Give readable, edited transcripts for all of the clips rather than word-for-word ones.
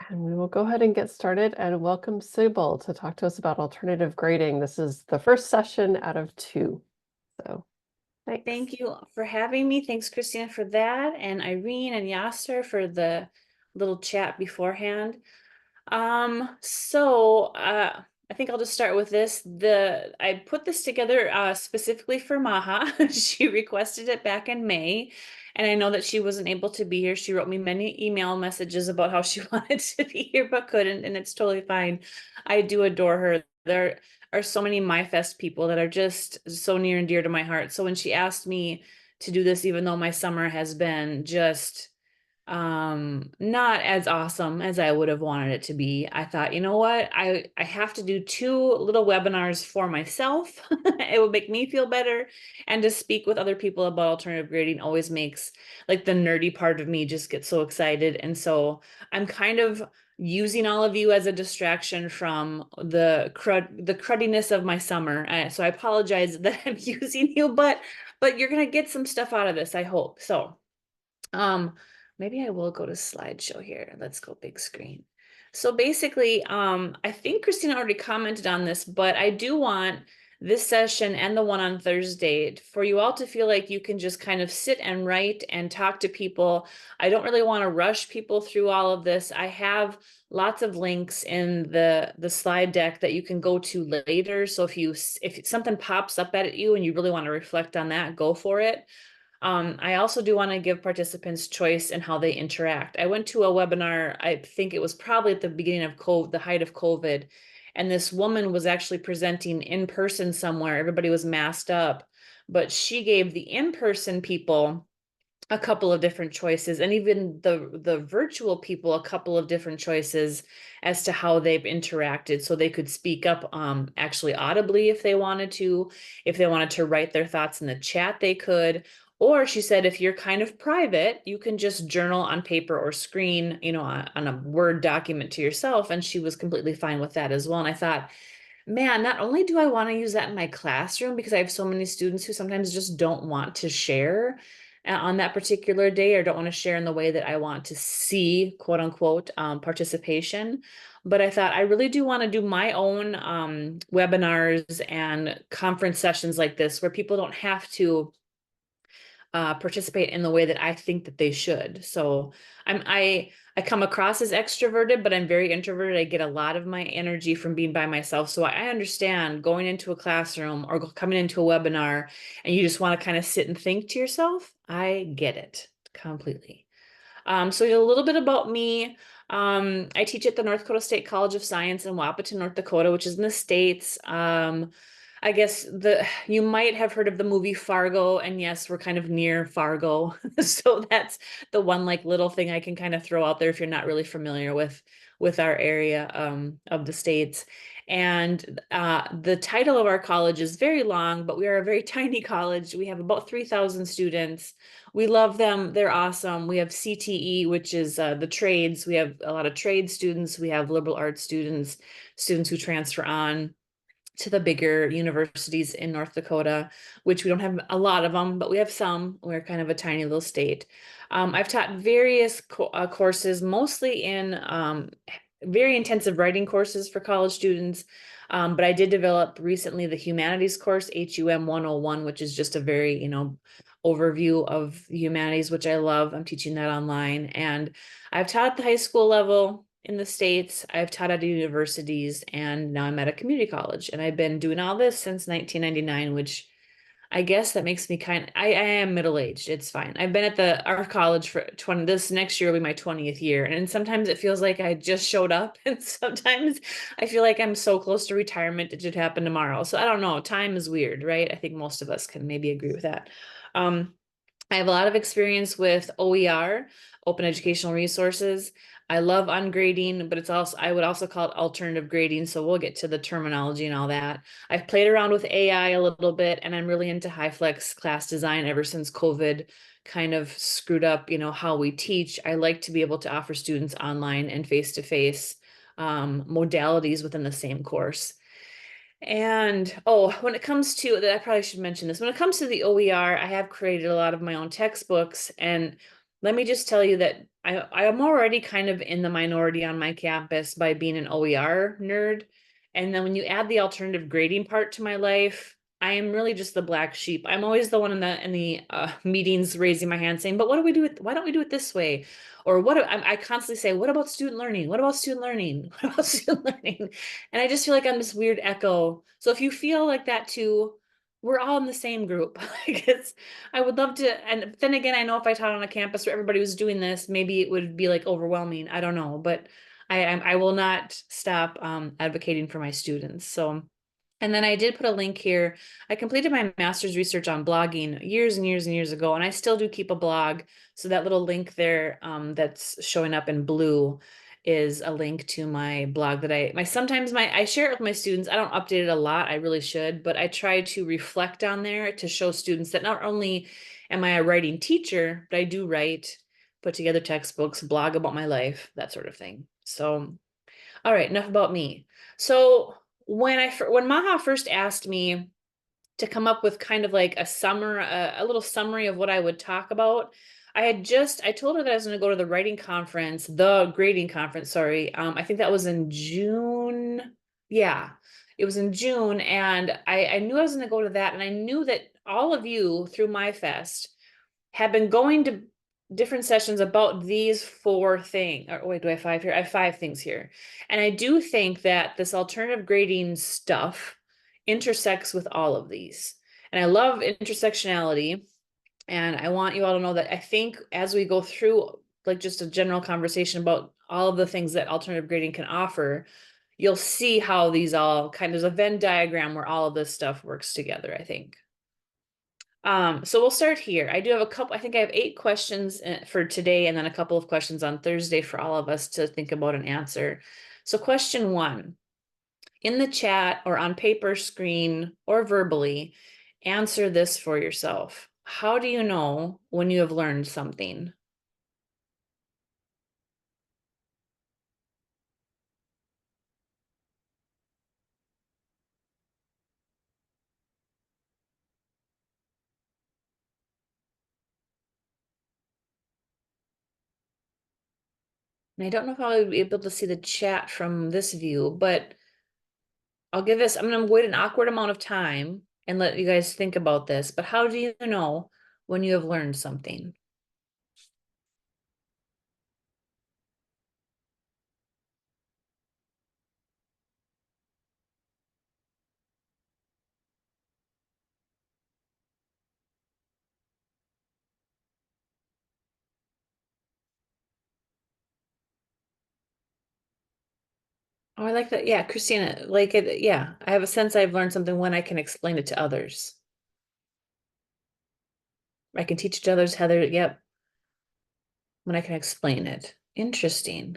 And we will go ahead and get started and welcome Sybil to talk to us about alternative grading. This is the first session out of 2. So thanks. Thank you for having me. Thanks, Christina, for that. And Irene and Yasser for the little chat beforehand. I think I'll just start with this. I put this together specifically for Maha. She requested it back in May, and I know that she wasn't able to be here. She wrote me many email messages about how she wanted to be here but couldn't, and it's totally fine. I do adore her. There are so many MYFest people that are just so near and dear to my heart. So when she asked me to do this, even though my summer has been just not as awesome as I would have wanted it to be, I thought, you know what, I have to do 2 little webinars for myself. It would make me feel better, and to speak with other people about alternative grading always makes like the nerdy part of me just get so excited. And so I'm kind of using all of you as a distraction from the cruddiness of my summer. So I apologize that I'm using you, but you're gonna get some stuff out of this, I hope. So maybe I will go to slideshow here. Let's go big screen. So basically, I think Christina already commented on this, but I do want this session and the one on Thursday for you all to feel like you can just kind of sit and write and talk to people. I don't really want to rush people through all of this. I have lots of links in the slide deck that you can go to later. So if something pops up at you and you really want to reflect on that, go for it. I also do want to give participants choice in how they interact. I went to a webinar, I think it was probably at the beginning of COVID, the height of COVID, and this woman was actually presenting in person somewhere. Everybody was masked up, but she gave the in-person people a couple of different choices, and even the virtual people a couple of different choices as to how they've interacted, so they could speak up actually audibly if they wanted to. If they wanted to write their thoughts in the chat, they could. Or she said, if you're kind of private, you can just journal on paper or screen, on a Word document to yourself. And she was completely fine with that as well. And I thought, man, not only do I want to use that in my classroom, because I have so many students who sometimes just don't want to share on that particular day, or don't want to share in the way that I want to see, quote unquote, participation. But I thought I really do want to do my own webinars and conference sessions like this, where people don't have to participate in the way that I think that they should. So I come across as extroverted, but I'm very introverted. I get a lot of my energy from being by myself. So I understand going into a classroom or coming into a webinar and you just want to kind of sit and think to yourself. I get it completely. So a little bit about me. I teach at the North Dakota State College of Science in Wapaton, North Dakota, which is in the States. I guess you might have heard of the movie Fargo, and yes, we're kind of near Fargo. So that's the one like little thing I can kind of throw out there if you're not really familiar with our area of the States. And the title of our college is very long, but we are a very tiny college. We have about 3,000 students. We love them. They're awesome. We have CTE, which is the trades. We have a lot of trade students. We have liberal arts students, students who transfer on to the bigger universities in North Dakota, which we don't have a lot of them, but we have some. We're kind of a tiny little state. I've taught various courses, mostly in very intensive writing courses for college students. But I did develop recently the humanities course, HUM 101, which is just a very, overview of the humanities, which I love. I'm teaching that online. And I've taught at the high school level in the States. I've taught at universities, and now I'm at a community college. And I've been doing all this since 1999, which I guess that makes me I am middle-aged. It's fine. I've been at our college for this next year will be my 20th year. And sometimes it feels like I just showed up. And sometimes I feel like I'm so close to retirement, it should happen tomorrow. So I don't know. Time is weird, right? I think most of us can maybe agree with that. I have a lot of experience with OER, open educational resources. I love ungrading, but I would also call it alternative grading. So we'll get to the terminology and all that. I've played around with AI a little bit, and I'm really into HyFlex class design ever since COVID kind of screwed up, how we teach. I like to be able to offer students online and face-to-face modalities within the same course. And when it comes to I probably should mention this. When it comes to the OER, I have created a lot of my own textbooks, and let me just tell you that I am already kind of in the minority on my campus by being an OER nerd. And then when you add the alternative grading part to my life, I am really just the black sheep. I'm always the one in the meetings raising my hand saying, but what do we do it? Why don't we do it this way? Or I constantly say, what about student learning? What about student learning? What about student learning? And I just feel like I'm this weird echo. So if you feel like that too, we're all in the same group. Because I would love to, and then again, I know if I taught on a campus where everybody was doing this, maybe it would be like overwhelming. I don't know, but I will not stop advocating for my students. So, and then I did put a link here. I completed my master's research on blogging years and years and years ago, and I still do keep a blog. So that little link there that's showing up in blue is a link to my blog that I share it with my students. I don't update it a lot. I really should, but I try to reflect on there to show students that not only am I a writing teacher, but I do write, put together textbooks, blog about my life, that sort of thing. So, all right, enough about me. So when Maha first asked me to come up with kind of like a little summary of what I would talk about. I told her that I was going to go to the grading conference, sorry. I think that was in June. Yeah, it was in June. And I knew I was going to go to that. And I knew that all of you through MyFest have been going to different sessions about these 4 things. Or wait, do I have 5 here? I have 5 things here. And I do think that this alternative grading stuff intersects with all of these. And I love intersectionality. And I want you all to know that I think as we go through like just a general conversation about all of the things that alternative grading can offer, you'll see how these all there's a Venn diagram where all of this stuff works together, I think. So we'll start here. I do have I think I have 8 questions for today and then a couple of questions on Thursday for all of us to think about and answer. So question 1, in the chat or on paper, screen, or verbally, answer this for yourself. How do you know when you have learned something? And I don't know if I'll be able to see the chat from this view, but I'm going to wait an awkward amount of time and let you guys think about this. But how do you know when you have learned something? Oh, I like that. Yeah, Christina, like it. Yeah, I have a sense I've learned something when I can explain it to others. I can teach it to others, Heather. Yep. When I can explain it. Interesting.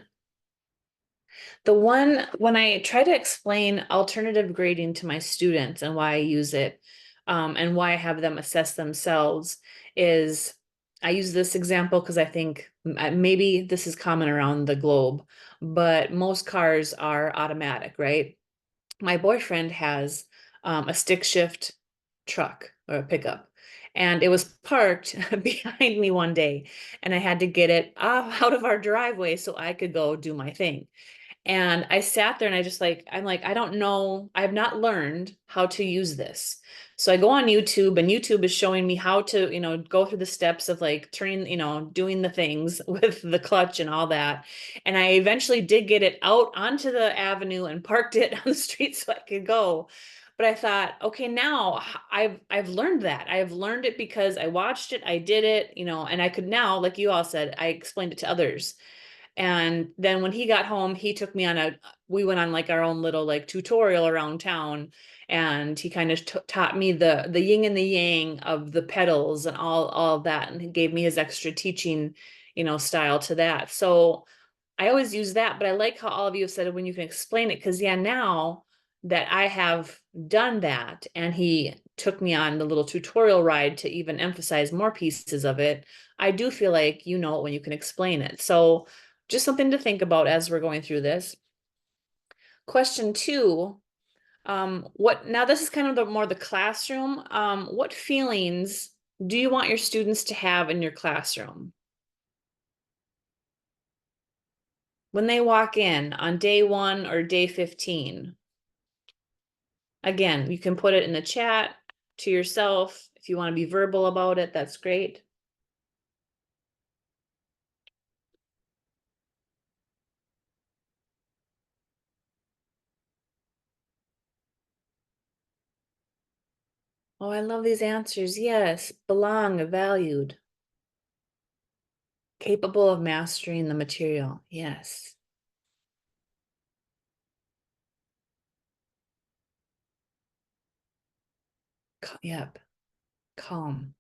When I try to explain alternative grading to my students and why I use it, and why I have them assess themselves is I use this example because I think maybe this is common around the globe, but most cars are automatic, right? My boyfriend has a stick shift truck or a pickup, and it was parked behind me one day, and I had to get it out of our driveway so I could go do my thing. And I sat there and I'm like, I don't know. I have not learned how to use this. So I go on YouTube and YouTube is showing me how to, go through the steps of like turning, doing the things with the clutch and all that. And I eventually did get it out onto the avenue and parked it on the street so I could go. But I thought, okay, now I've learned that. I've learned it because I watched it, I did it, and I could now, like you all said, I explained it to others. And then when he got home, he took me we went on like our own little like tutorial around town. And he kind of taught me the yin and the yang of the pedals and all of that. And he gave me his extra teaching, style to that. So I always use that, but I like how all of you have said when you can explain it. Cause yeah, now that I have done that and he took me on the little tutorial ride to even emphasize more pieces of it, I do feel like you know it when you can explain it. So just something to think about as we're going through this. Question 2, now this is kind of more the classroom. What feelings do you want your students to have in your classroom? when they walk in on day 1 or day 15. Again, you can put it in the chat to yourself. If you want to be verbal about it, that's great. Oh, I love these answers. Yes, belong, valued, capable of mastering the material. Yes. Yep. Calm.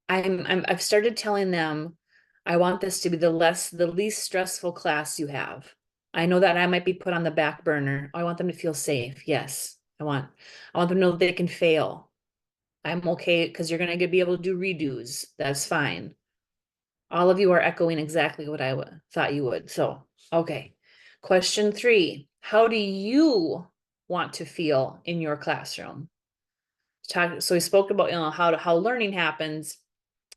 I've started telling them I want this to be the least stressful class you have. I know that I might be put on the back burner. I want them to feel safe. Yes. I want them to know they can fail. I'm okay because you're gonna be able to do redos. That's fine. All of you are echoing exactly what I thought you would. So, okay. Question 3. How do you want to feel in your classroom? So we spoke about, how learning happens,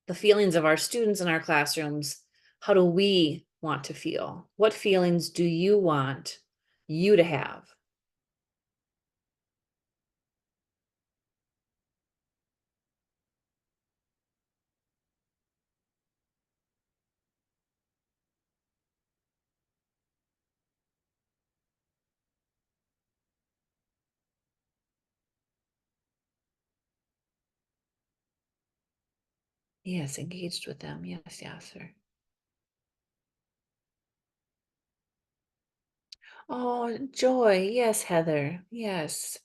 the feelings of our students in our classrooms. How do we want to feel? What feelings do you want you to have? Yes, engaged with them. Yes, yes, sir. Oh, joy. Yes, Heather. Yes.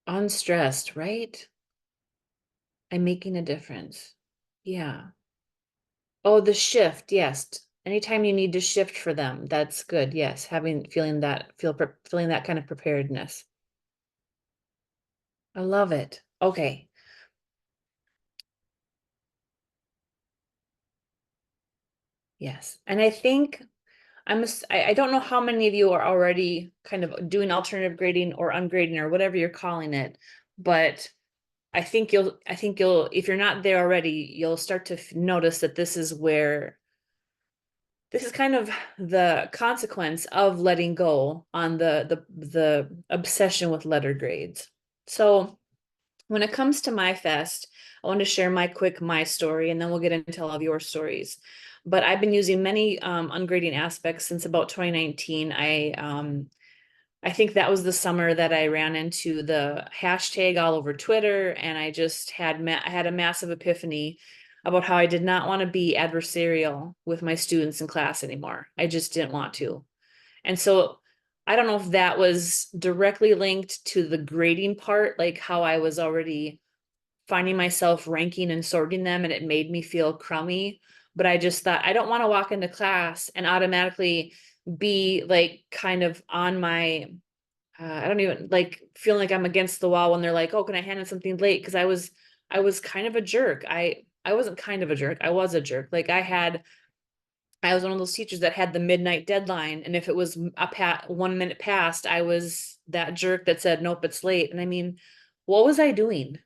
Unstressed, right? I'm making a difference. Yeah. Oh, the shift. Yes. Anytime you need to shift for them, that's good. Yes. Feeling that kind of preparedness. I love it. Okay. Yes. And I think I don't know how many of you are already kind of doing alternative grading or ungrading or whatever you're calling it, but I think you'll, if you're not there already, you'll start to notice that this is kind of the consequence of letting go on the obsession with letter grades. So when it comes to MYFest, I want to share my story, and then we'll get into all of your stories. But I've been using many ungrading aspects since about 2019. I think that was the summer that I ran into the hashtag all over Twitter, and I just I had a massive epiphany about how I did not want to be adversarial with my students in class anymore. I just didn't want to. And so I don't know if that was directly linked to the grading part, like how I was already finding myself ranking and sorting them, and it made me feel crummy. But I just thought, I don't want to walk into class and automatically be like kind of on my I don't even like feeling like I'm against the wall when they're like, oh, can I hand in something late? Because I was kind of a jerk. I wasn't kind of a jerk. I was a jerk. Like I was one of those teachers that had the midnight deadline, and if it was 1 minute past, I was that jerk that said, nope, it's late. And I mean, what was I doing?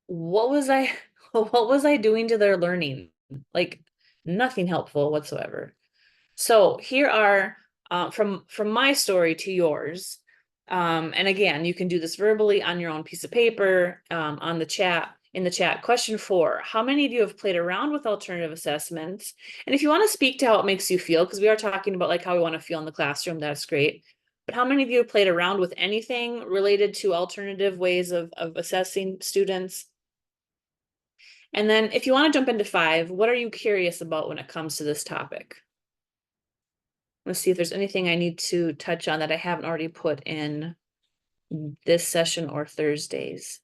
What was I what was I doing to their learning? Like nothing helpful whatsoever. So here are from my story to yours. And again, you can do this verbally on your own piece of paper, on the chat, in the chat. Question 4, how many of you have played around with alternative assessments? And if you want to speak to how it makes you feel, because we are talking about like how we want to feel in the classroom, that's great. But how many of you have played around with anything related to alternative ways of assessing students? And then if you want to jump into 5, what are you curious about when it comes to this topic? Let's see if there's anything I need to touch on that I haven't already put in this session or Thursdays.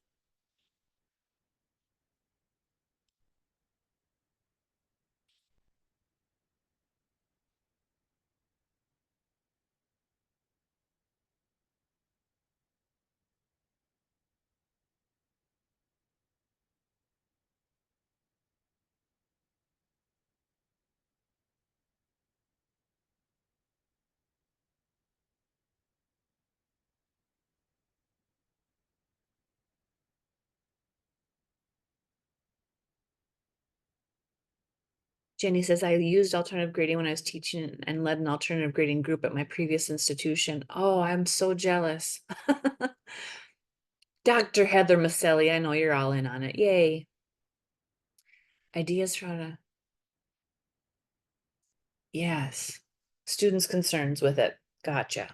Jenny says, I used alternative grading when I was teaching and led an alternative grading group at my previous institution. Oh, I'm so jealous. Dr. Heather Maselli, I know you're all in on it. Yay. Ideas for how to, yes. Students' concerns with it. Gotcha.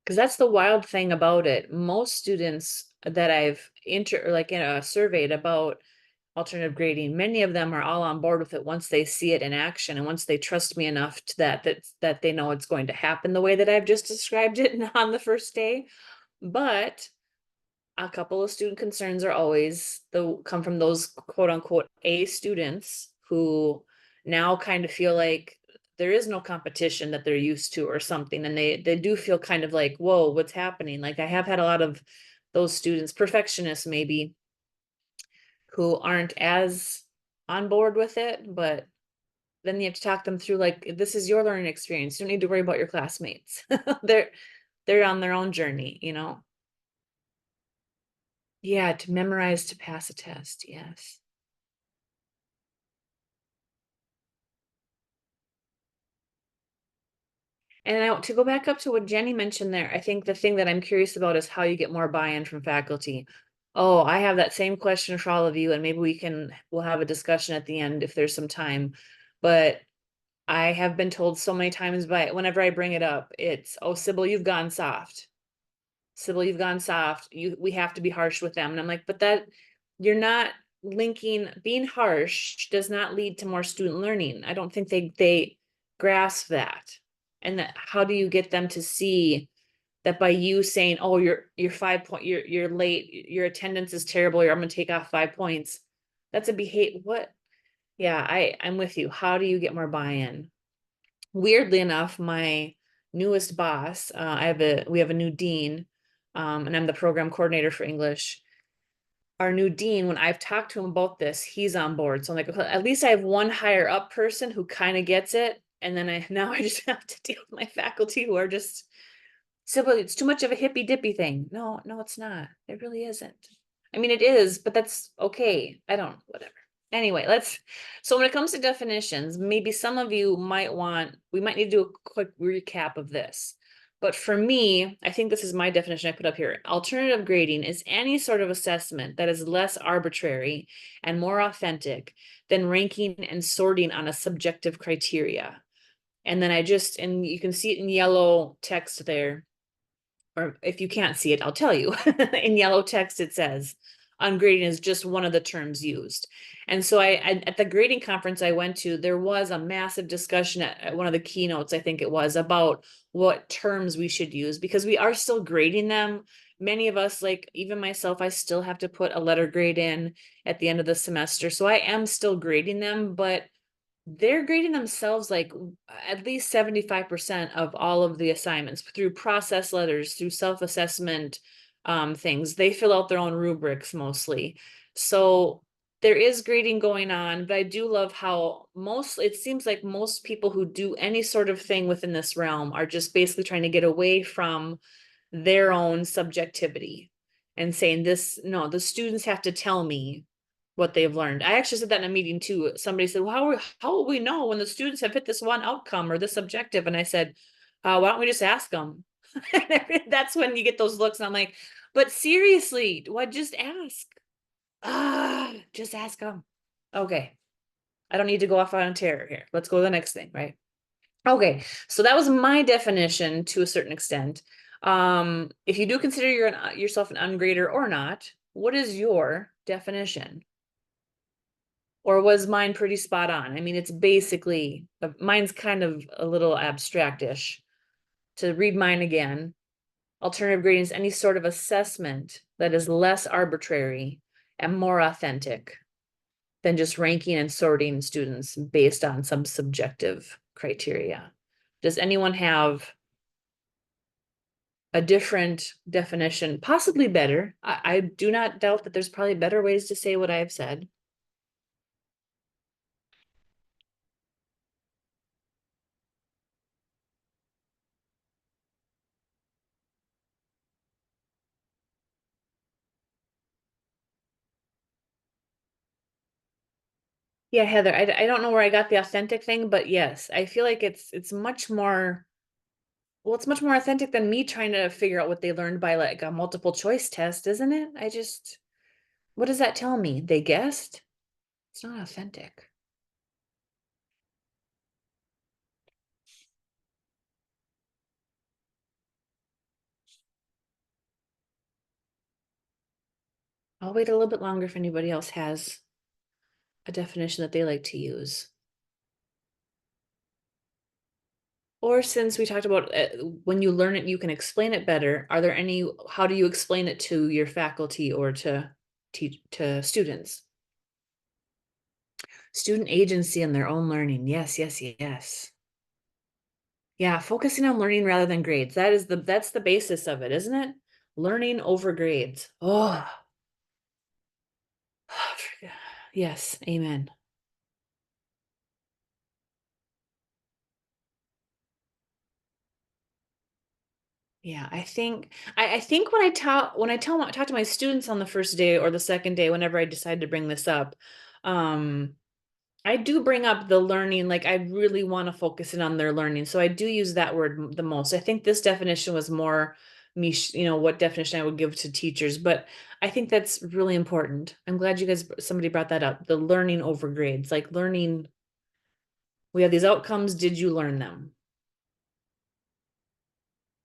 Because that's the wild thing about it. Most students that I've surveyed about alternative grading, many of them are all on board with it once they see it in action and once they trust me enough to that they know it's going to happen the way that I've just described it on the first day. But a couple of student concerns are always come from those quote unquote A students who now kind of feel like there is no competition that they're used to or something. And they do feel kind of like, whoa, what's happening? Like I have had a lot of those students, perfectionists maybe, who aren't as on board with it, but then you have to talk them through like, this is your learning experience. You don't need to worry about your classmates. They're on their own journey, you know? Yeah, to memorize to pass a test. Yes. And to go back up to what Jenny mentioned there, I think the thing that I'm curious about is how you get more buy-in from faculty. Oh, I have that same question for all of you, and maybe we'll have a discussion at the end if there's some time. But I have been told so many times whenever I bring it up, it's, oh, Sybil, you've gone soft. Sybil, you've gone soft. We have to be harsh with them. And I'm like, but you're not linking, being harsh does not lead to more student learning. I don't think they grasp that. And that how do you get them to see that by you saying, oh, you're 5 point, you're late, your attendance is terrible, or I'm gonna take off 5 points. That's a behavior. What? Yeah, I'm with you. How do you get more buy-in? Weirdly enough, my newest boss, we have a new dean, and I'm the program coordinator for English. Our new dean, when I've talked to him about this, he's on board. So I'm like, okay, at least I have one higher up person who kind of gets it. And then now I just have to deal with my faculty who are just simple. It's too much of a hippy dippy thing. No, it's not. It really isn't. I mean, it is, but that's okay. Whatever. Anyway, so when it comes to definitions, maybe some of you we might need to do a quick recap of this. But for me, I think this is my definition I put up here. Alternative grading is any sort of assessment that is less arbitrary and more authentic than ranking and sorting on a subjective criteria. And then and you can see it in yellow text there, or if you can't see it, I'll tell you. In yellow text, it says ungrading is just one of the terms used. And so at the grading conference I went to, there was a massive discussion at one of the keynotes, I think it was, about what terms we should use, because we are still grading them. Many of us, like even myself, I still have to put a letter grade in at the end of the semester. So I am still grading them, but they're grading themselves like at least 75% of all of the assignments through process letters, through self-assessment things. They fill out their own rubrics mostly. So there is grading going on, but I do love how it seems like most people who do any sort of thing within this realm are just basically trying to get away from their own subjectivity and saying no, the students have to tell me what they've learned. I actually said that in a meeting too. Somebody said, well, how will we know when the students have hit this one outcome or this objective? And I said, why don't we just ask them? That's when you get those looks. And I'm like, but seriously, what? Just ask. Just ask them. Okay. I don't need to go off on a terror here. Let's go to the next thing, right? Okay. So that was my definition to a certain extent. If you do consider yourself an ungrader or not, what is your definition? Or was mine pretty spot on? I mean, it's basically, mine's kind of a little abstractish. To read mine again, alternative grading is any sort of assessment that is less arbitrary and more authentic than just ranking and sorting students based on some subjective criteria. Does anyone have a different definition, possibly better? I do not doubt that there's probably better ways to say what I've said. Yeah, Heather, I don't know where I got the authentic thing, but yes, I feel like it's much more, well, it's much more authentic than me trying to figure out what they learned by like a multiple choice test, isn't it? What does that tell me? They guessed? It's not authentic. I'll wait a little bit longer if anybody else has a definition that they like to use. Or since we talked about when you learn it, you can explain it better. Are there any, how do you explain it to your faculty or to students? Student agency in their own learning. Yes, yes, yes. Yeah, focusing on learning rather than grades. That's the basis of it, isn't it? Learning over grades. Oh, yes, amen. Yeah, I think when talk to my students on the first day or the second day, whenever I decide to bring this up, um, I do bring up the learning, like I really want to focus in on their learning. So I do use that word the most. I think this definition was more me, what definition I would give to teachers, but I think that's really important. I'm glad somebody brought that up. The learning over grades, like learning, we have these outcomes. Did you learn them?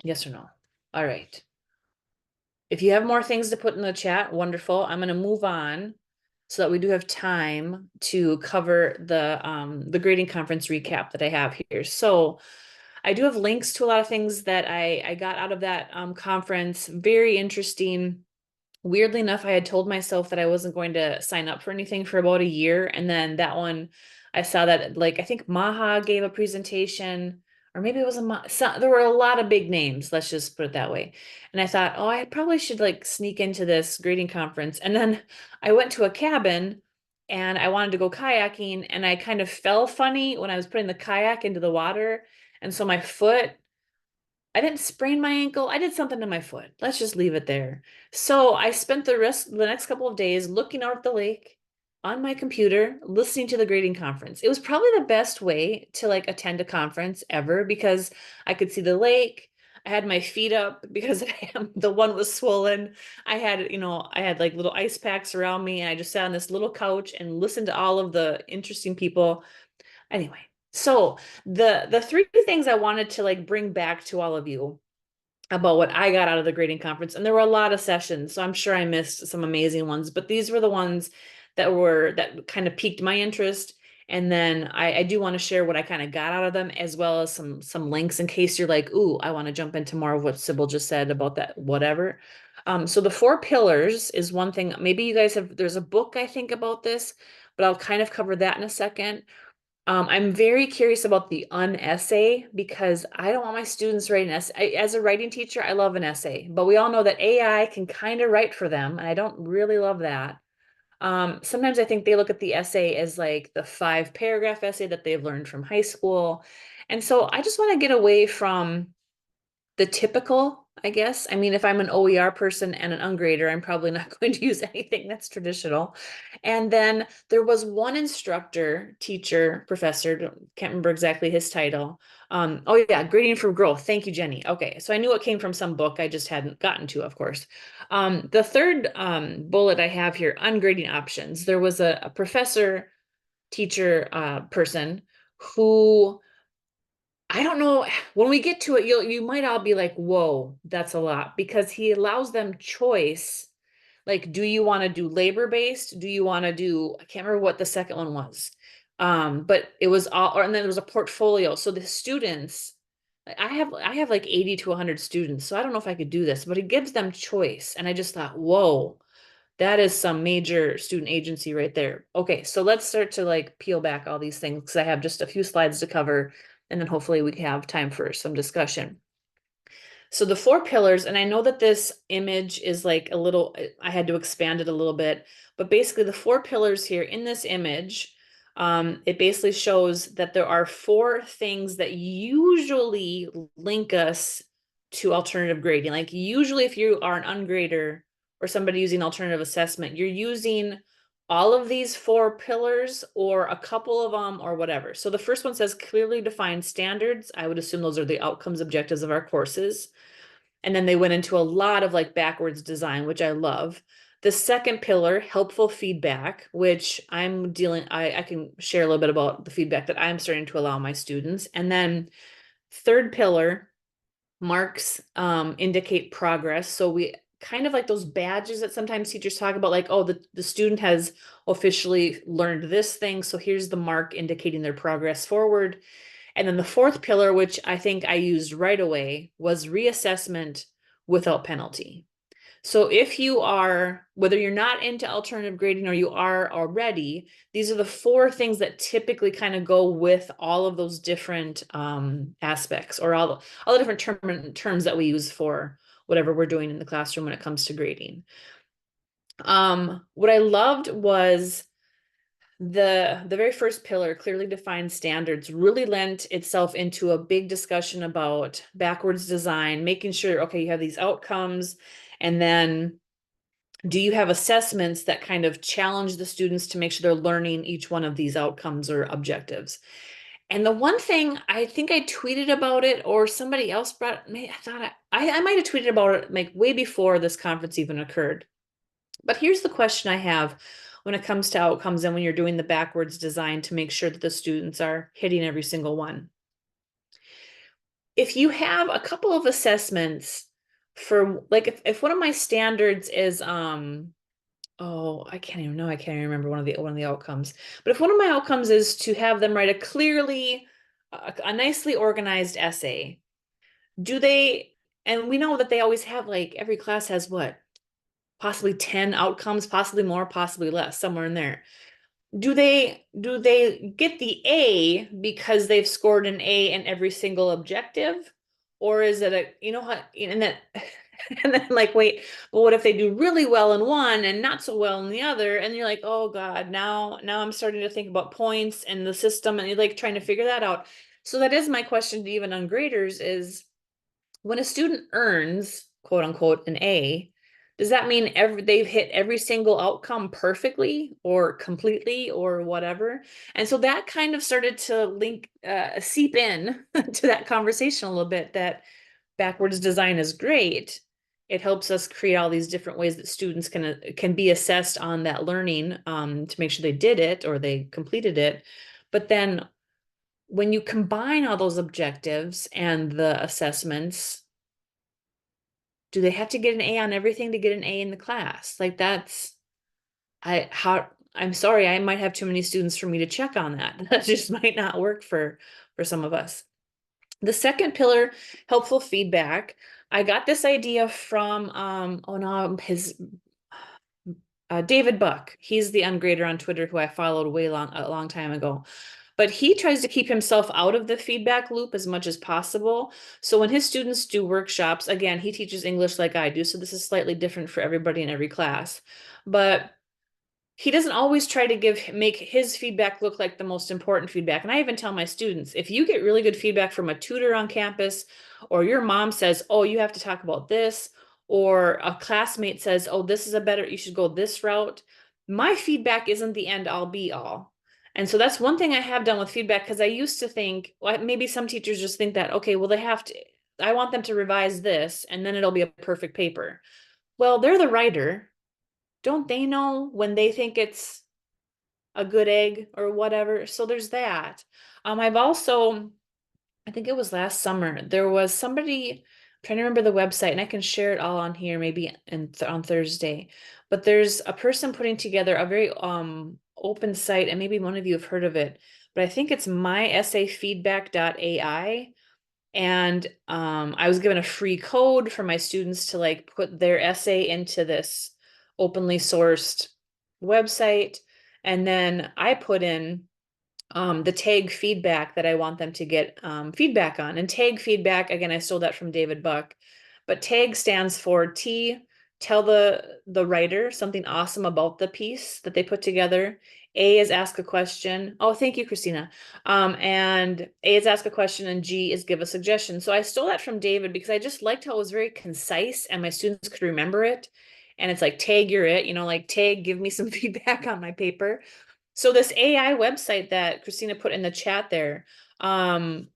Yes or no? All right. If you have more things to put in the chat, wonderful. I'm going to move on so that we do have time to cover the grading conference recap that I have here. So I do have links to a lot of things that I got out of that conference. Very interesting. Weirdly enough, I had told myself that I wasn't going to sign up for anything for about a year. And then that one, I saw that, like, I think Maha gave a presentation, or maybe it was there were a lot of big names, let's just put it that way. And I thought, oh, I probably should like sneak into this grading conference. And then I went to a cabin and I wanted to go kayaking, and I kind of fell funny when I was putting the kayak into the water. And so my foot, I didn't sprain my ankle. I did something to my foot. Let's just leave it there. So I spent the next couple of days looking out at the lake on my computer, listening to the grading conference. It was probably the best way to like attend a conference ever because I could see the lake. I had my feet up because the one was swollen. I had like little ice packs around me, and I just sat on this little couch and listened to all of the interesting people. Anyway, so the three things I wanted to like bring back to all of you about what I got out of the grading conference, and there were a lot of sessions, so I'm sure I missed some amazing ones, but these were the ones that kind of piqued my interest. And then I do want to share what I kind of got out of them, as well as some links in case you're like, ooh, I want to jump into more of what Sybil just said about that, whatever. So the four pillars is one thing. Maybe you guys there's a book I think about this, but I'll kind of cover that in a second. I'm very curious about the unessay because I don't want my students writing an essay. As a writing teacher, I love an essay, but we all know that AI can kind of write for them, and I don't really love that. Sometimes I think they look at the essay as like the 5-paragraph essay that they've learned from high school. And so I just want to get away from the typical, I guess. I mean, if I'm an OER person and an ungrader, I'm probably not going to use anything that's traditional. And then there was one instructor, teacher, professor, can't remember exactly his title. Oh yeah, grading for growth. Thank you, Jenny. Okay, so I knew it came from some book. I just hadn't gotten to, of course. The third bullet I have here, ungrading options. There was a professor, teacher, person who, I don't know, when we get to it, you might all be like, whoa, that's a lot, because he allows them choice. Like, do you want to do labor-based? Do you want to do, I can't remember what the second one was. But it was all, and then there was a portfolio. So the students, I have like 80 to 100 students, so I don't know if I could do this, but it gives them choice. And I just thought, whoa, that is some major student agency right there. Okay, so let's start to like peel back all these things because I have just a few slides to cover, and then hopefully we can have time for some discussion. So the four pillars, and I know that this image is like a little, I had to expand it a little bit, but basically the four pillars here in this image, it basically shows that there are four things that usually link us to alternative grading. Like usually if you are an ungrader or somebody using alternative assessment, you're using all of these 4 pillars or a couple of them or whatever. So the first one says clearly defined standards. I would assume those are the outcomes objectives of our courses. And then they went into a lot of like backwards design, which I love. The second pillar, helpful feedback, which I can share a little bit about the feedback that I'm starting to allow my students. And then third pillar, marks indicate progress. So we kind of like those badges that sometimes teachers talk about, like, oh, the student has officially learned this thing. So here's the mark indicating their progress forward. And then the fourth pillar, which I think I used right away, was reassessment without penalty. So if you are, whether you're not into alternative grading or you are already, these are the 4 things that typically kind of go with all of those different aspects, or all the different terms that we use for whatever we're doing in the classroom when it comes to grading. What I loved was the very first pillar, clearly defined standards, really lent itself into a big discussion about backwards design, making sure, okay, you have these outcomes, and then do you have assessments that kind of challenge the students to make sure they're learning each one of these outcomes or objectives? And the one thing, I think I tweeted about it, or somebody else brought, I thought I might have tweeted about it like way before this conference even occurred. But here's the question I have when it comes to outcomes and when you're doing the backwards design to make sure that the students are hitting every single one. If you have a couple of assessments for, like, if one of my standards is oh, I can't even remember one of the outcomes. But if one of my outcomes is to have them write a nicely organized essay, do they, and we know that they always have, like, every class has what, possibly 10 outcomes, possibly more, possibly less, somewhere in there. Do they get the A because they've scored an A in every single objective? Or is it a, you know what, and then and then like, wait, but what if they do really well in one and not so well in the other? And you're like, oh God, now I'm starting to think about points and the system, and you're like trying to figure that out. So that is my question to even ungraders is, when a student earns, quote unquote, an A, does that mean they've hit every single outcome perfectly or completely or whatever? And so that kind of started to seep in to that conversation a little bit, that backwards design is great. It helps us create all these different ways that students can be assessed on that learning to make sure they did it or they completed it. But then when you combine all those objectives and the assessments, do they have to get an A on everything to get an A in the class? Like, I'm sorry, I might have too many students for me to check on that. That just might not work for some of us. The second pillar, helpful feedback. I got this idea from David Buck. He's the ungrader on Twitter who I followed a long time ago. But he tries to keep himself out of the feedback loop as much as possible. So when his students do workshops, again, he teaches English like I do, so this is slightly different for everybody in every class. But he doesn't always try to make his feedback look like the most important feedback. And I even tell my students, if you get really good feedback from a tutor on campus, or your mom says, oh, you have to talk about this, or a classmate says, oh, you should go this route, my feedback isn't the end all be all. And so that's one thing I have done with feedback, because I used to think, well, maybe some teachers just think that, okay, well, I want them to revise this and then it'll be a perfect paper. Well, they're the writer. Don't they know when they think it's a good egg or whatever? So there's that. I've also, I think it was last summer, there was somebody, I'm trying to remember the website, and I can share it all on here maybe on Thursday, but there's a person putting together a very open site, and maybe one of you have heard of it, but I think it's myessayfeedback.ai. And I was given a free code for my students to like put their essay into this openly sourced website. And then I put in the tag feedback that I want them to get feedback on. And tag feedback, again, I stole that from David Buck, but tag stands for tell the writer something awesome about the piece that they put together. A is ask a question. Oh, thank you, Christina. And A is ask a question, and G is give a suggestion. So I stole that from David because I just liked how it was very concise and my students could remember it. and it's like, tag, you're it, like tag, give me some feedback on my paper. So this AI website that Christina put in the chat there, I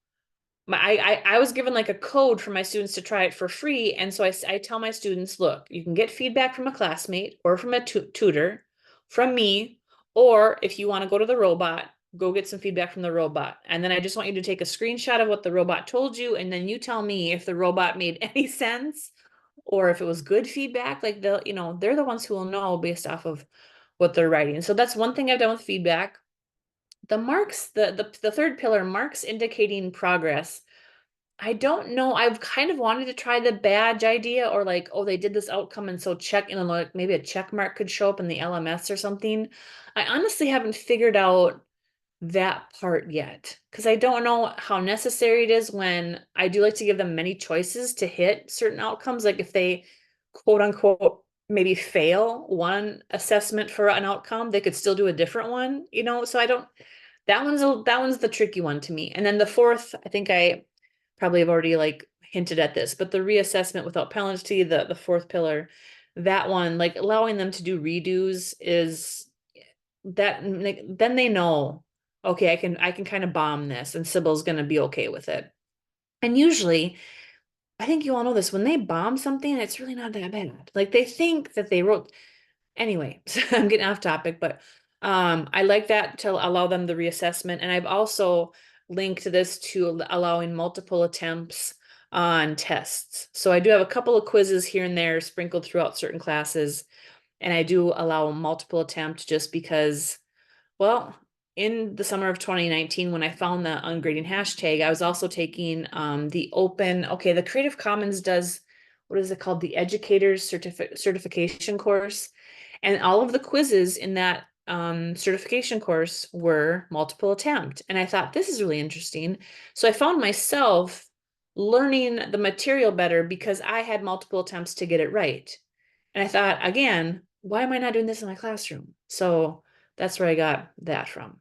was given like a code for my students to try it for free. And so I tell my students, look, you can get feedback from a classmate or from a tutor, from me, or if you want to go to the robot, go get some feedback from the robot. And then I just want you to take a screenshot of what the robot told you. And then you tell me if the robot made any sense or if it was good feedback. Like they're the ones who will know based off of what they're writing. So that's one thing I've done with feedback. The marks, the third pillar, marks indicating progress. I don't know. I've kind of wanted to try the badge idea, or like, oh, they did this outcome, and so like maybe a check mark could show up in the LMS or something. I honestly haven't figured out that part yet because I don't know how necessary it is when I do like to give them many choices to hit certain outcomes. Like if they quote unquote maybe fail one assessment for an outcome, they could still do a different one, So I don't, that one's the tricky one to me. And then the fourth, I think I probably have already like hinted at this, but the reassessment without penalty, the fourth pillar, that one, like allowing them to do redos is that, like, then they know, okay, I can kind of bomb this and Sybil's going to be okay with it. And usually, I think you all know this, when they bomb something, it's really not that bad. Like they think that they wrote, anyway, so I'm getting off topic, but I like that to allow them the reassessment. And I've also linked this to allowing multiple attempts on tests. So I do have a couple of quizzes here and there sprinkled throughout certain classes, and I do allow multiple attempt just because, well, in the summer of 2019, when I found the ungrading hashtag, I was also taking the Creative Commons does, what is it called? The Educator's Certification course. And all of the quizzes in that certification course were multiple attempt. And I thought, this is really interesting. So I found myself learning the material better because I had multiple attempts to get it right. And I thought, again, why am I not doing this in my classroom? So that's where I got that from.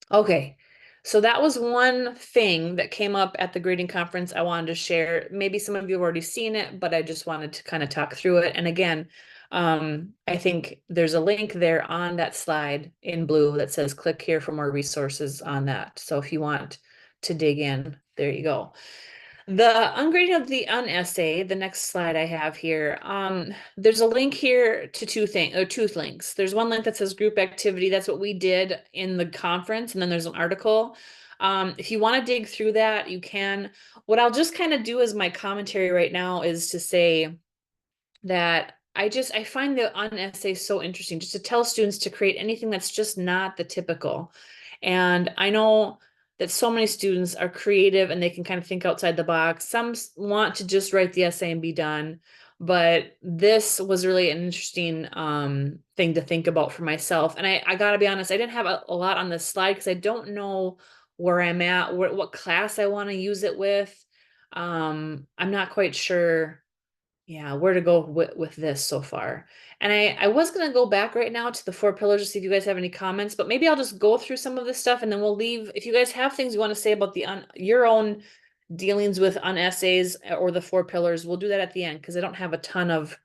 Okay, so that was one thing that came up at the grading conference I wanted to share. Maybe some of you have already seen it, but I just wanted to kind of talk through it. And again, I think there's a link there on that slide in blue that says click here for more resources on that. So if you want to dig in, there you go. The ungrading of the unessay, the next slide I have here, there's a link here to two links. There's one link that says group activity. That's what we did in the conference. And then there's an article. If you want to dig through that, you can. What I'll just kind of do as my commentary right now is to say that I find the unessay so interesting, just to tell students to create anything that's just not the typical. And I know that so many students are creative and they can kind of think outside the box. Some want to just write the essay and be done. But this was really an interesting thing to think about for myself. And I gotta be honest, I didn't have a lot on this slide because I don't know where I'm at, what class I want to use it with. I'm not quite sure, yeah, where to go with this so far. And I was going to go back right now to the four pillars to see if you guys have any comments, but maybe I'll just go through some of this stuff and then we'll leave. If you guys have things you want to say about your own dealings with unessays or the four pillars, we'll do that at the end because I don't have a ton of,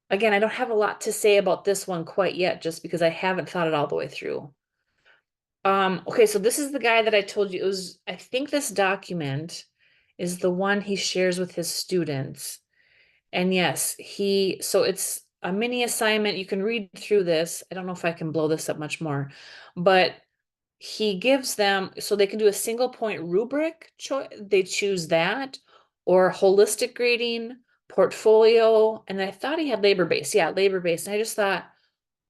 again, I don't have a lot to say about this one quite yet, just because I haven't thought it all the way through. Okay, so this is the guy that I told you. I think this document is the one he shares with his students. And yes, so it's a mini assignment. You can read through this. I don't know if I can blow this up much more, but he gives them, so they can do a single point rubric choice. They choose that, or holistic grading, portfolio. And I thought he had labor-based. Yeah, labor-based. And I just thought,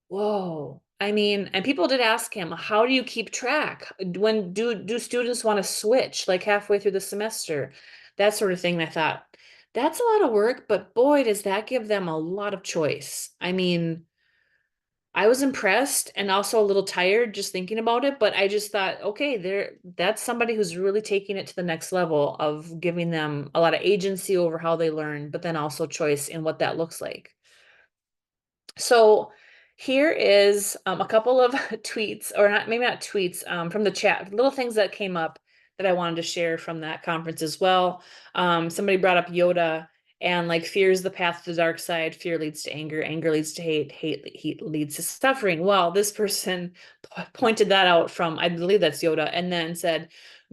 whoa. I mean, and people did ask him, how do you keep track? When do students want to switch like halfway through the semester? That sort of thing. And I thought, that's a lot of work, but boy, does that give them a lot of choice. I mean, I was impressed and also a little tired just thinking about it, but I just thought, okay, that's somebody who's really taking it to the next level of giving them a lot of agency over how they learn, but then also choice in what that looks like. So here is a couple of tweets, or not, maybe not tweets, from the chat, little things that came up that I wanted to share from that conference as well. Somebody brought up Yoda, And like fear is the path to the dark side, fear leads to anger, anger leads to hate, hate leads to suffering. Well, this person pointed that out from, I believe that's Yoda, and then said,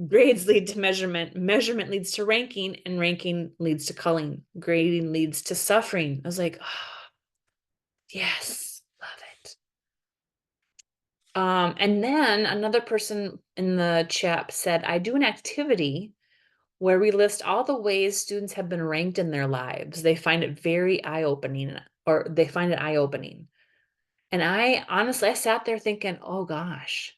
grades lead to measurement, measurement leads to ranking, and ranking leads to culling, grading leads to suffering. I was like, oh, yes, love it. And then another person in the chat said, I do an activity where we list all the ways students have been ranked in their lives. They find it very eye-opening, or they find it eye-opening. And I honestly, I sat there thinking, oh gosh,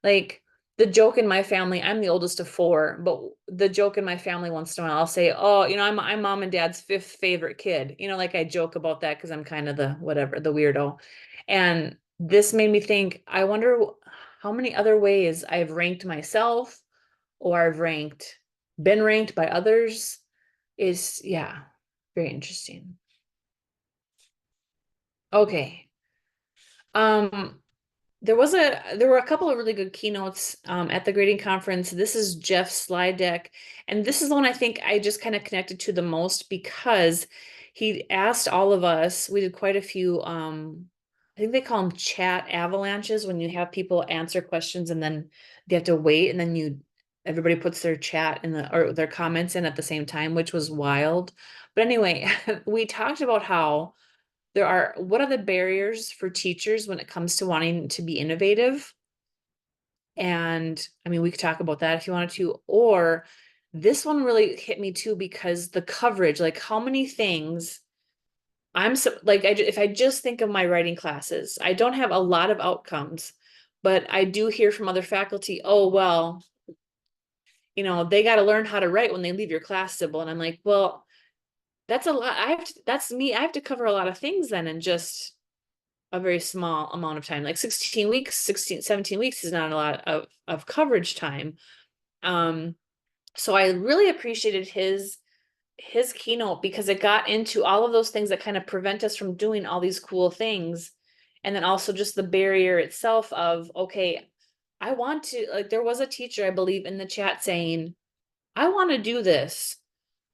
like the joke in my family, I'm the oldest of four, but the joke in my family once in a while, I'll say, oh, you know, I'm mom and dad's fifth favorite kid. You know, like I joke about that because I'm kind of the whatever, the weirdo. And this made me think, I wonder how many other ways I've ranked myself or I've been ranked by others is, yeah, very interesting. Okay. Um, there were a couple of really good keynotes at the grading conference. This is Jeff's slide deck, and this is the one I think I just kind of connected to the most because he asked all of us. We did quite a few. I think they call them chat avalanches when you have people answer questions and then they have to wait, and then everybody puts their chat in or their comments in at the same time, which was wild. But anyway, we talked about how what are the barriers for teachers when it comes to wanting to be innovative? And I mean, we could talk about that if you wanted to, or this one really hit me too, because the coverage, like how many things if I just think of my writing classes, I don't have a lot of outcomes, but I do hear from other faculty, oh, well, you know, they got to learn how to write when they leave your class, Sybil. And I'm like, well, that's a lot. That's me. I have to cover a lot of things then in just a very small amount of time. Like 16 weeks, 17 weeks is not a lot of coverage time. So I really appreciated his keynote because it got into all of those things that kind of prevent us from doing all these cool things. And then also just the barrier itself of, okay, I want to, like, there was a teacher, I believe, in the chat saying, I want to do this,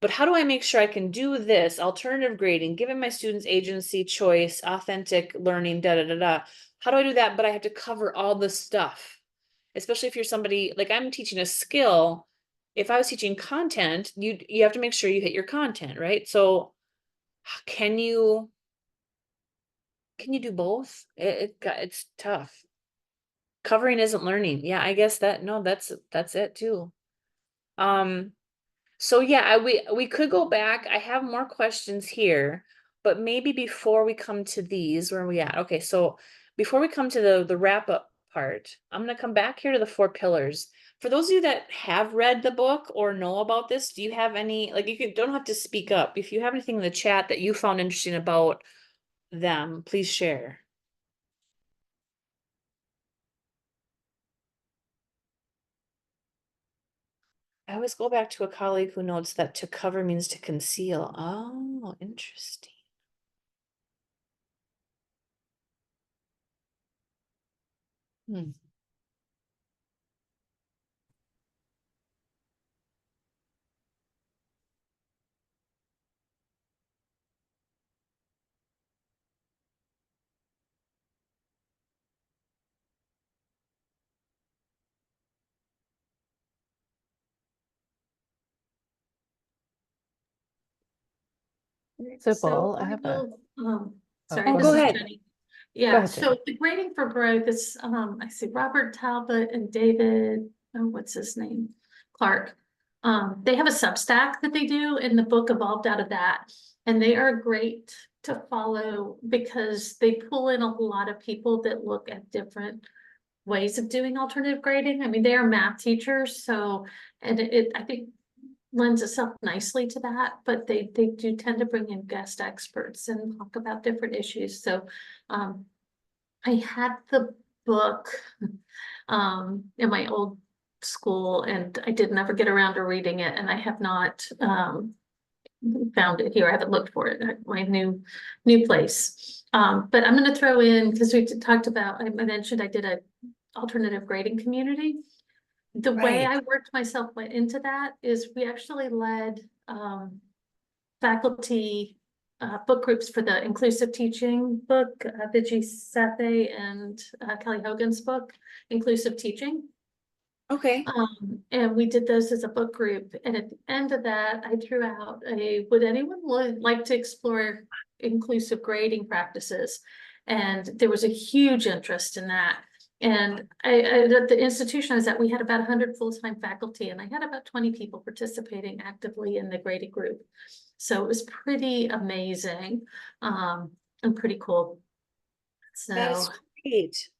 but how do I make sure I can do this? Alternative grading, giving my students agency, choice, authentic learning, da da da da. How do I do that? But I have to cover all this stuff, especially if you're somebody like I'm teaching a skill. If I was teaching content, you have to make sure you hit your content, right? So can you do both? It's tough. Covering isn't learning. Yeah, I guess that's it too. So yeah, we could go back. I have more questions here, but maybe before we come to these, where are we at? Okay, so before we come to the wrap up part, I'm gonna come back here to the 4 pillars. For those of you that have read the book or know about this, do you have any, like don't have to speak up. If you have anything in the chat that you found interesting about them, please share. I always go back to a colleague who notes that to cover means to conceal. Oh, interesting. Hmm. Sybil, I I have will, oh, sorry, Oh, this go is ahead. Jenny. Go Yeah, ahead, so Jenny. the grading for growth is, I see Robert Talbot and David, oh, what's his name? Clark. They have a Substack that they do, and the book evolved out of that. And they are great to follow because they pull in a lot of people that look at different ways of doing alternative grading. I mean, they are math teachers, so, and I think lends itself nicely to that, but they do tend to bring in guest experts and talk about different issues. So I had the book in my old school and I did never get around to reading it, and I have not found it here. I haven't looked for it at my new place. But I'm going to throw in, because we talked about, I mentioned I did a alternative grading community. The way Right. I worked myself into that is we actually led faculty book groups for the inclusive teaching book, Vijay Sethe and Kelly Hogan's book, Inclusive Teaching. Okay. And we did those as a book group. And at the end of that, I threw out would anyone like to explore inclusive grading practices? And there was a huge interest in that. And at the institution I was at, we had about 100 full-time faculty, and I had about 20 people participating actively in the grading group. So it was pretty amazing, and pretty cool. That's So great.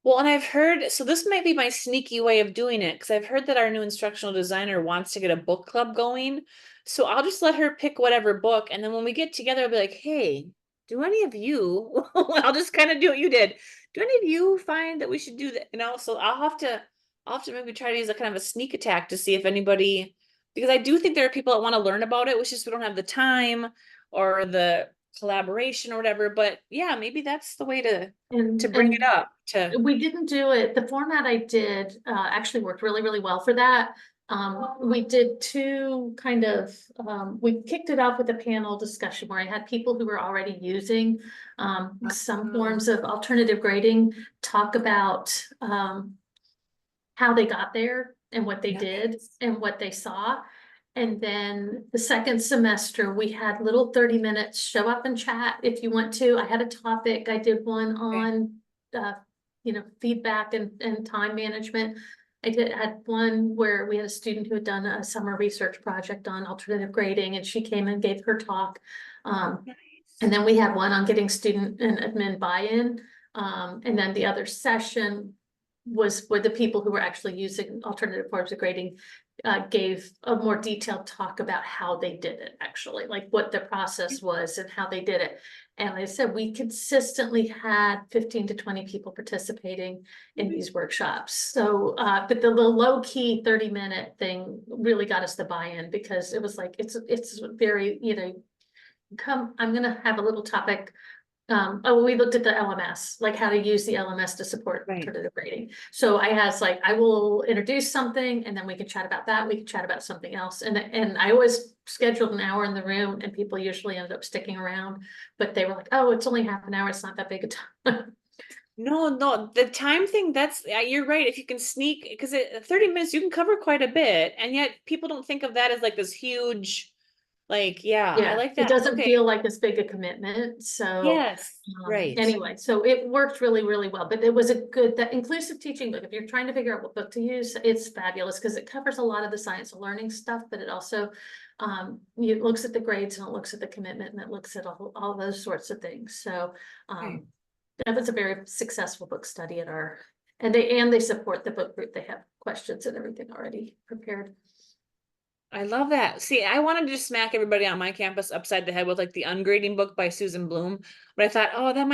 Well, and I've heard, so this might be my sneaky way of doing it, because I've heard that our new instructional designer wants to get a book club going. So I'll just let her pick whatever book. And then when we get together, I'll be like, hey, do any of you, I'll just kind of do what you did. Do any of you find that we should do that? You know, so I'll have to maybe try to use a kind of a sneak attack to see if anybody, because I do think there are people that want to learn about it, which is we don't have the time or the collaboration or whatever. But yeah, maybe that's the way to bring it up. We didn't do it. The format I did actually worked really, really well for that. We did two kind of, we kicked it off with a panel discussion where I had people who were already using some forms of alternative grading talk about how they got there and what they did and what they saw. And then the second semester, we had little 30 minutes, show up and chat if you want to. I had a topic. I did one on feedback and time management. Had one where we had a student who had done a summer research project on alternative grading, and she came and gave her talk. And then we had one on getting student and admin buy-in. And then the other session was where the people who were actually using alternative forms of grading gave a more detailed talk about how they did it, actually, like what the process was and how they did it. And like I said, we consistently had 15 to 20 people participating in these workshops. So, but the low-key 30-minute thing really got us the buy-in, because it was like, it's very, come, I'm gonna have a little topic. We looked at the LMS, like how to use the LMS to support alternative grading. So I will introduce something, and then we can chat about that. We can chat about something else. And I always scheduled an hour in the room, and people usually ended up sticking around, but they were like, oh, it's only half an hour. It's not that big a time. No, the time thing, that's, you're right. If you can sneak, because 30 minutes, you can cover quite a bit. And yet people don't think of that as like this huge, like, I like that. It doesn't feel like this big a commitment. So yes, right. Anyway, so it worked really, really well. But it was that inclusive teaching book, if you're trying to figure out what book to use, it's fabulous, because it covers a lot of the science of learning stuff, but it also it looks at the grades, and it looks at the commitment, and it looks at all those sorts of things. So that was a very successful book study at our, and they support the book group. They have questions and everything already prepared. I love that. See, I wanted to just smack everybody on my campus upside the head with like the Ungrading book by Susan Bloom, but I thought, oh, that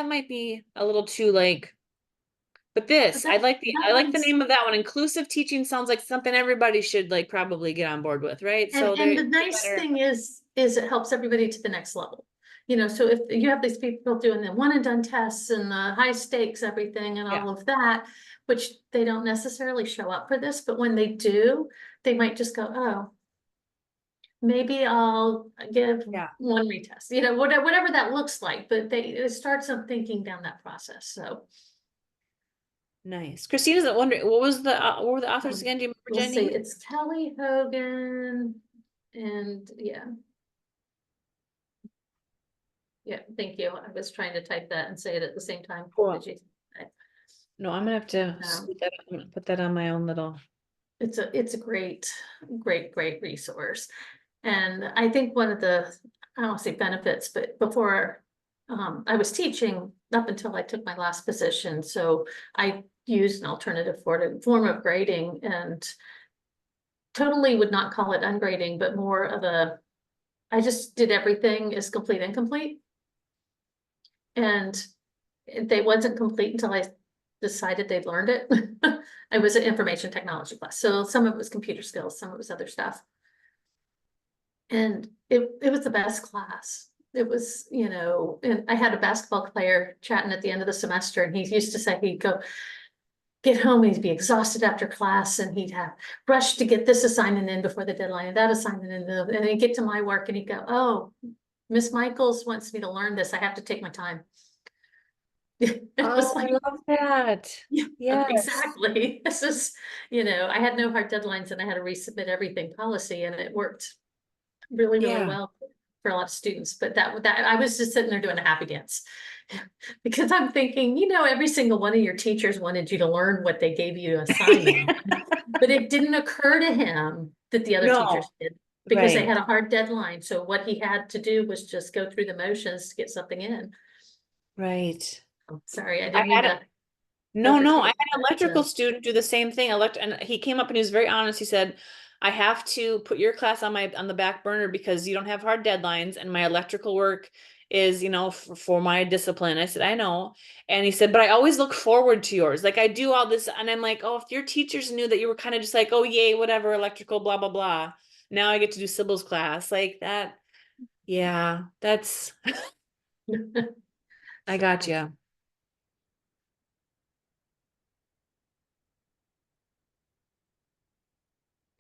might be a little too like, but this, I like the name of that one. Inclusive teaching sounds like something everybody should like probably get on board with, right? And the nice thing is it helps everybody to the next level. So if you have these people doing the one and done tests and the high stakes, everything and all of that, which they don't necessarily show up for this, but when they do, they might just go, oh, maybe I'll give one retest, whatever that looks like, but it starts them thinking down that process. So nice. Christina's wondering, what were the authors again? Do you remember, Jenny? It's Kelly Hogan and thank you. I was trying to type that and say it at the same time. Cool. No, I'm gonna have to put that on my own little. It's a great resource. And I think one of the, I don't want to say benefits, but before I was teaching up until I took my last position. So I used an alternative form of grading, and totally would not call it ungrading, but more of I just did everything as complete incomplete. And they wasn't complete until I decided they'd learned it. It was an information technology class. So some of it was computer skills, some of it was other stuff. And it was the best class. It was, and I had a basketball player chatting at the end of the semester, and he used to say, he'd go, get home and he'd be exhausted after class and he'd have rushed to get this assignment in before the deadline and that assignment in, and then he'd get to my work and he'd go, oh, Miss Michaels wants me to learn this. I have to take my time. It was Oh, I like, love that. yeah, Yes. exactly. This is, I had no hard deadlines and I had to resubmit everything policy and it worked really, really Yeah. well for a lot of students. But that I was just sitting there doing a happy dance because I'm thinking, every single one of your teachers wanted you to learn what they gave you assignment, but it didn't occur to him that the other teachers No, did because they right, had a hard deadline. So what he had to do was just go through the motions to get something in. right. Sorry, I I didn't mean had to No, I overtake. had an electrical student do the same thing. And he came up and he was very honest. He said, I have to put your class on the back burner because you don't have hard deadlines and my electrical work is, for my discipline. I said, I know. And he said, but I always look forward to yours. Like I do all this and I'm like, oh, if your teachers knew that you were kind of just like, oh, yay, whatever, electrical, blah, blah, blah. Now I get to do Sybil's class like that. Yeah, that's, I got you.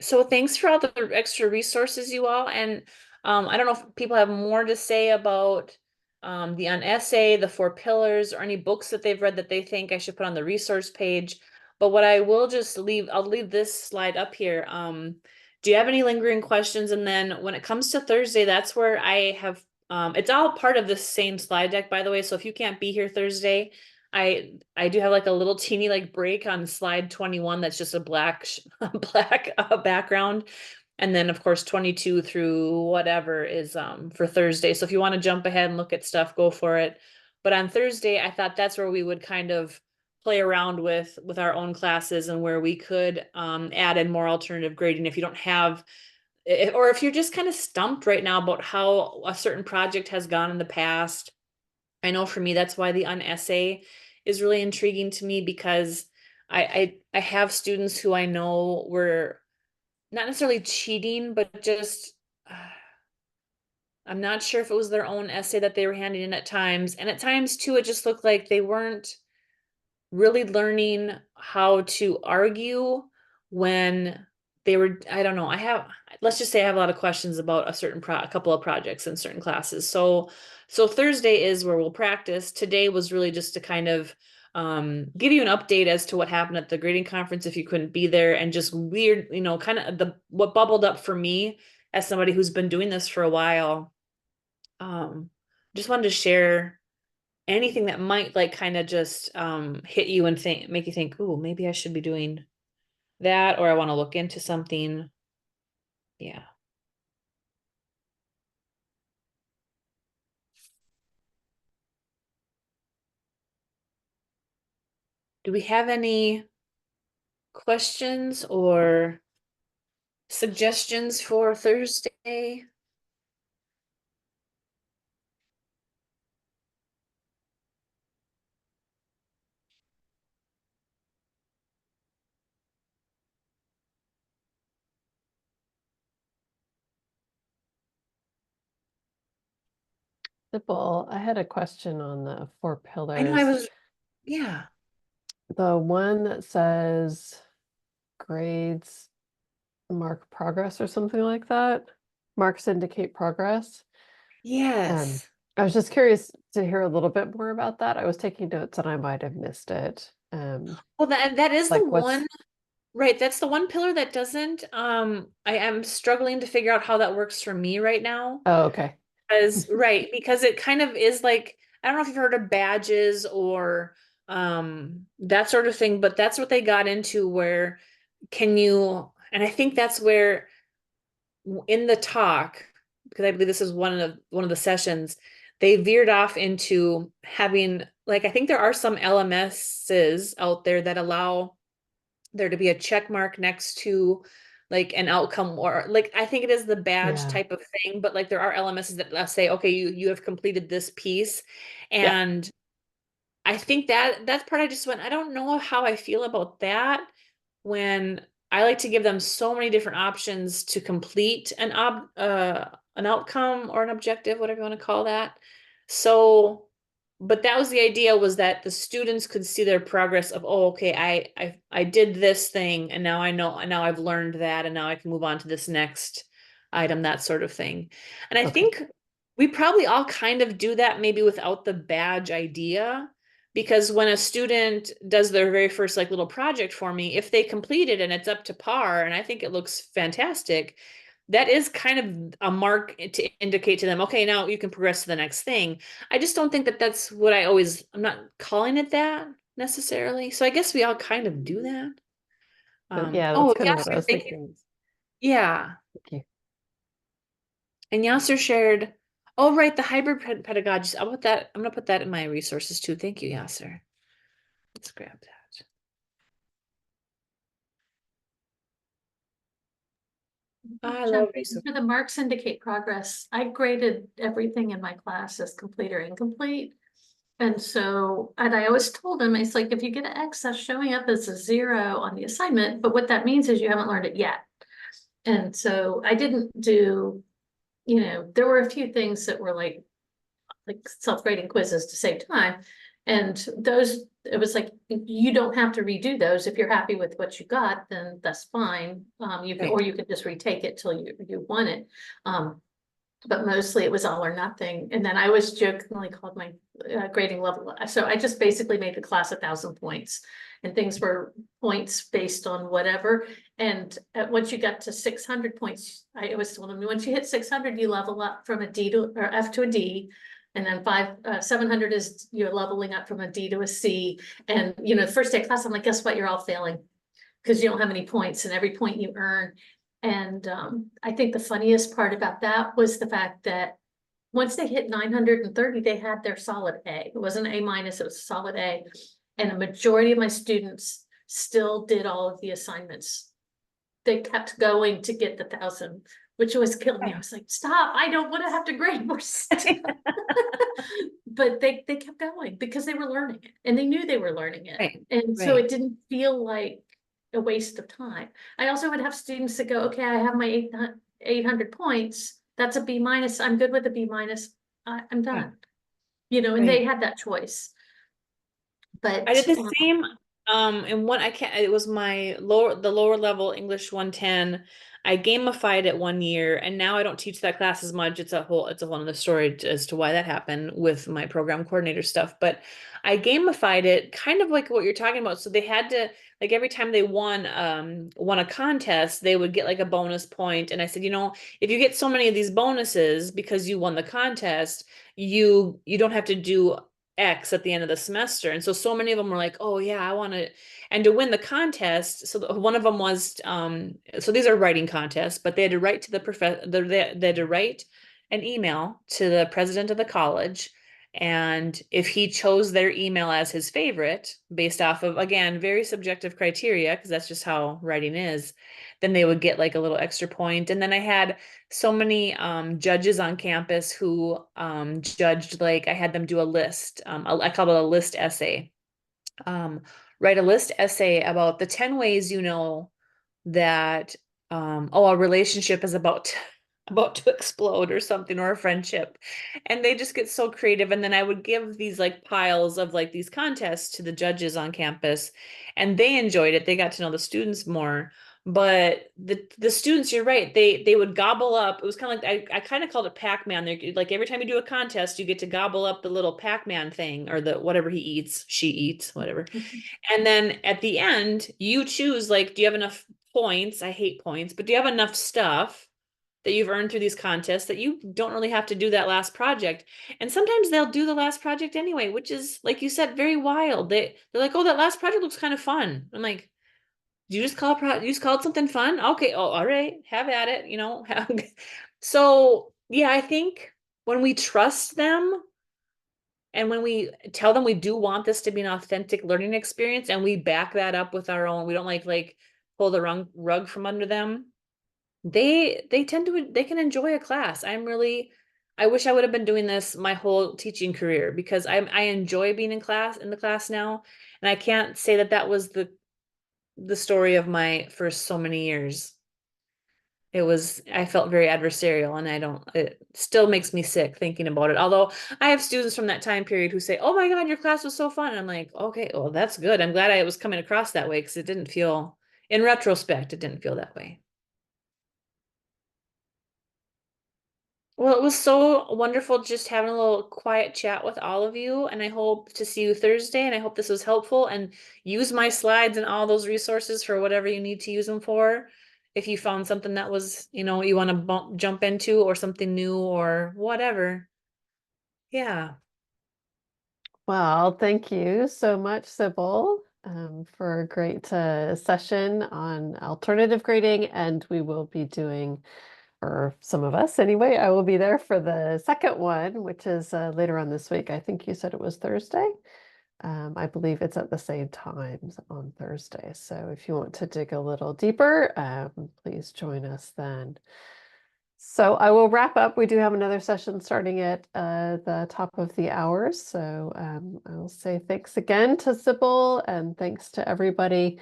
So thanks for all the extra resources, you all. And I don't know if people have more to say about the essay, the 4 pillars, or any books that they've read that they think I should put on the resource page. But what I will just leave, I'll leave this slide up here. Do you have any lingering questions? And then when it comes to Thursday, that's where I have, it's all part of the same slide deck, by the way. So if you can't be here Thursday, I do have like a little teeny like break on slide 21 that's just a black black background. And then of course 22 through whatever is for Thursday. So if you want to jump ahead and look at stuff, go for it. But on Thursday, I thought that's where we would kind of play around with our own classes and where we could add in more alternative grading if you don't have or if you're just kind of stumped right now about how a certain project has gone in the past. I know for me, that's why the essay is really intriguing to me because I have students who I know were not necessarily cheating, but just I'm not sure if it was their own essay that they were handing in at times. And at times too, it just looked like they weren't really learning how to argue when they were, I don't know, let's just say I have a lot of questions about a couple of projects in certain classes. So Thursday is where we'll practice. Today was really just to kind of give you an update as to what happened at the grading conference if you couldn't be there, and just weird, kind of what bubbled up for me as somebody who's been doing this for a while. Just wanted to share anything that might like kind of just hit you and make you think, oh, maybe I should be doing that, or I want to look into something. Yeah. Do we have any questions or suggestions for Thursday? Sybil, I had a question on the 4 I know pillars. yeah. The one that says grades mark progress or something like that. Marks indicate progress. Yes. I was just curious to hear a little bit more about that. I was taking notes and I might have missed it. Well, that is the Like what's one, right? That's the one pillar that doesn't, I am struggling to figure out how that works for me right now. oh, okay. Because it kind of is like, I don't know if you've heard of badges or that sort of thing, but that's what they got into where and I think that's where in the talk, because I believe this is one of the sessions, they veered off into having, like, I think there are some LMSs out there that allow there to be a check mark next to like an outcome, or like I think it is the badge Yeah. type of thing, but like there are LMSs that say, okay, you have completed this piece. Yeah. And I think that's part I just went, I don't know how I feel about that when I like to give them so many different options to complete an outcome or an objective, whatever you want to call that. So but that was the idea, was that the students could see their progress of, oh, okay, I did this thing and now I know, and now I've learned that and now I can move on to this next item, that sort of thing. And I Okay. think we probably all kind of do that maybe without the badge idea, because when a student does their very first like little project for me, if they complete it and it's up to par and I think it looks fantastic, that is kind of a mark to indicate to them, okay, now you can progress to the next thing. I just don't think that that's what I'm not calling it that necessarily. So I guess we all kind of do that. Yeah, that's Oh, kind of what I Yasser, was thank you. thinking. Yeah. Thank you. And Yasser shared, oh, right, the hybrid pedagogy. I'll put that, I'm gonna put that in my resources too. Thank you, Yasser. Let's grab that. I love resources. For the marks indicate progress, I graded everything in my class as complete or incomplete. And so, and I always told them, it's like, if you get an X, that's showing up as a 0 on the assignment, but what that means is you haven't learned it yet. And so I didn't do, there were a few things that were like self-grading quizzes to save time. And those, it was like, you don't have to redo those. If you're happy with what you got, then that's fine. You can, Right. or you can just retake it till you want it. But mostly it was all or nothing. And then I always jokingly called my grading level. So I just basically made the class 1,000 points, and things were points based on whatever. And once you got to 600 points, I always told them, once you hit 600, you level up from a D to, or F to a D. And then 700 is you're leveling up from a D to a C. And, the first day of class, I'm like, guess what? You're all failing because you don't have any points, and every point you earn. And I think the funniest part about that was the fact that once they hit 930, they had their solid A. It wasn't A minus, it was a solid A. And a majority of my students still did all of the assignments. They kept going to get the 1,000, which was killing me. I was like, stop, I don't want to have to grade more stuff. But they kept going because they were learning it, and they knew they were learning it. Right, And so right. it didn't feel like a waste of time. I also would have students that go, okay, I have my 800 points. That's a B minus. I'm good with a B minus. I'm done. And they had that choice. But I did the same, and one, I can't, it was the lower level English 110. I gamified it one year, and now I don't teach that class as much. It's a whole other story as to why that happened with my program coordinator stuff. But I gamified it kind of like what you're talking about. So they had to, like, every time they won a contest, they would get like a bonus point. And I said, if you get so many of these bonuses because you won the contest, you don't have to do X at the end of the semester. And so many of them were like, oh yeah, I want to, and to win the contest. So one of them was, so these are writing contests, but they had to write to the professor, they had to write an email to the president of the college. And if he chose their email as his favorite, based off of, again, very subjective criteria, because that's just how writing is, then they would get like a little extra point. And then I had so many judges on campus who judged, like I had them do a list. I called it a list essay. Write a list essay about the 10 ways that a relationship is about to explode or something, or a friendship. And they just get so creative. And then I would give these like piles of like these contests to the judges on campus, and they enjoyed it. They got to know the students more. But the students, you're right, they would gobble up. It was kind of like, I kind of called it Pac-Man. They're like, every time you do a contest, you get to gobble up the little Pac-Man thing, or the whatever he eats, she eats, whatever. And then at the end, you choose, like, do you have enough points? I hate points, but do you have enough stuff that you've earned through these contests that you don't really have to do that last project? And sometimes they'll do the last project anyway, which is, like you said, very wild. They're like, oh, that last project looks kind of fun. I'm like, you just call it something fun? Okay, oh, all right, have at it, So yeah, I think when we trust them and when we tell them we do want this to be an authentic learning experience, and we back that up with our own, we don't like pull the rug from under them, they can enjoy a class. I wish I would have been doing this my whole teaching career, because I enjoy being in the class now. And I can't say that was the story of my first so many years. I felt very adversarial, and it still makes me sick thinking about it. Although I have students from that time period who say, "Oh my God, your class was so fun." And I'm like, okay, well, that's good. I'm glad I was coming across that way, because it didn't feel, in retrospect, it didn't feel that way. Well, it was so wonderful just having a little quiet chat with all of you, and I hope to see you Thursday, and I hope this was helpful, and use my slides and all those resources for whatever you need to use them for. If you found something that was, you want to jump into, or something new, or whatever. Yeah. Well, thank you so much, Sybil, for a great session on alternative grading, and we will be doing, or some of us anyway, I will be there for the second one, which is later on this week. I think you said it was Thursday. I believe it's at the same times on Thursday. So if you want to dig a little deeper, please join us then. So I will wrap up. We do have another session starting at the top of the hour. So I will say thanks again to Sybil, and thanks to everybody.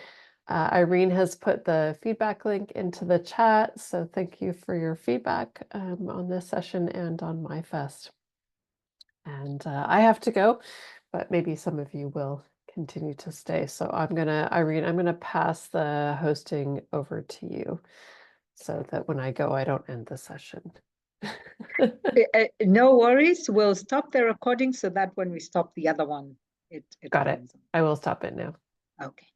Irene has put the feedback link into the chat. So thank you for your feedback on this session and on MYFest. And I have to go, but maybe some of you will continue to stay. So Irene, I'm gonna pass the hosting over to you, so that when I go, I don't end the session. No worries. We'll stop the recording so that when we stop the other one, it Got it. runs. I will stop it now. Okay.